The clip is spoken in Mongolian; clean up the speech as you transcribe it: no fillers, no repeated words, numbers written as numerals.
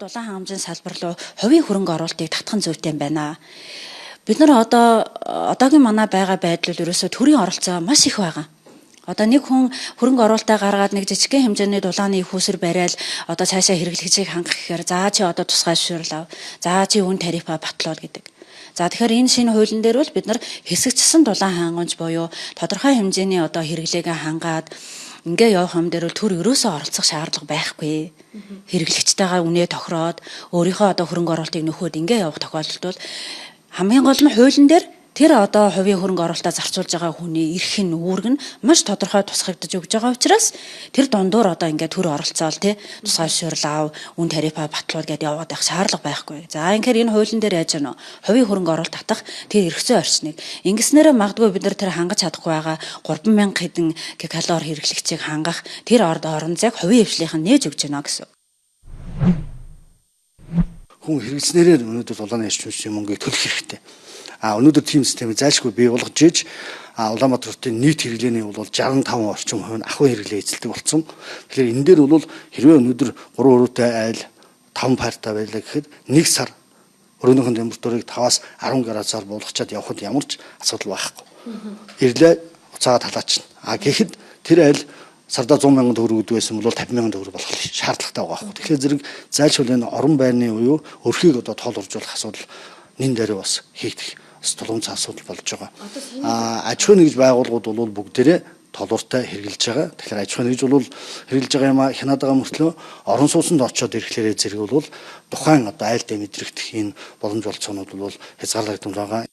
дулаан хангамжийн салбар руу хувийн хөрөнгө оруулалтыг татах нь зүйтэй байна. Бид нар одоогийн манай байгаа байдал ерөөсөө төрийн оролцоо маш их байгаа. Одоо нэг хүн хөрөнгө оруулалтаа гаргаад нэг жижигхэн хэмжээний дулааны их усэр барайл одоо цаашаа хэрэглэгчийг хангах гэхээр за чи одоо тусгай шуурал ав. За чи үн тарифа батлуул гэдэг. За тэгэхээр энэ шинэ хуулийн дээр бол бид нар хэсэгчсэн дулаан хангамж буюу тодорхой хэмжээний одоо хэрэглээгээ хангаад ингээ явах юм дээр бол төр ерөөсөө оролцох шаардлага байхгүй. Хэрэглэгчтэйгээ үнэ тохироод өөрийнхөө одоо хөрөнгө оруулалтыг нөхөд ингээ явах тохиолдолд бол хамгийн гол нь хуулийн дээр тэр одоо хувийн хөрөнгө оруулалтаа зарцуулж байгаа хүний эрхийн үүрэг нь маш тодорхой тусгагдж өгж байгаа учраас тэр дундуур одоо ингээ төр оролцоол тий тусгай шуурал ав үн тарифа батлуул гэдээ яваад байх шаардлага байхгүй. За инхээр энэ хуулийн дээр яаж гэнэ хувийн хөрөнгө оруулалт татах тэр эрх зүйн орчныг ингэснээрээ магадгүй бид нар тэр хангаж чадахгүй байгаа 30000 хэдэн калори хэрэглэгчийг хангах тэр орон зайг хувийн хвшлийнх нь нээж өгч байна гэсэн. Хүн хэрэглэснээр өнөөдөр дулааны эрчимчийн мөнгийг төлөх хэрэгтэй. Өнөөдөр тийм системийг зайлшгүй бий болгож иж Улаанбаатар хотын нийт хэрэглээний бол 65% орчим хувь нь ахуй хэрэглээ эзэлдэг болсон. Тэгэхээр энэ дээр бол хэрвээ өнөөдөр 3 өрөөтэй айл 5 партай байлаа гэхэд 1 сар өрөөнийхэн температурыг 5-аас 10 градусаар буулгачаад явхад ямар ч асуудал байхгүй. Ирлээ уцаага талаачна. Гэхэд тэр айл сарда 100,000 төгрөг өгдөг байсан бол 50,000 төгрөг болох шаардлагатай байгаа байхгүй. Тэгэхээр зэрэг зайлшгүй энэ орон байрны уюу өрхийг одоо тоолоржуулах асуудал нэн дээр бас хийгдэх тулгымц асуудал болж байгаа. Аж ахуйн нэгж байгууллагууд бол бүгдээрээ толууртай хэрэгжилж байгаа. Тэгэхээр аж ахуйн нэгж бол хэрэгжилж байгаа юм хянаад байгаа мөртлөө орон сууцнд очиод ирэхлээрээ зэрэг бол тухайн одоо айлдаа мэдрэгдэх энэ боломж болцоонууд бол хязгаарлагдсан байгаа.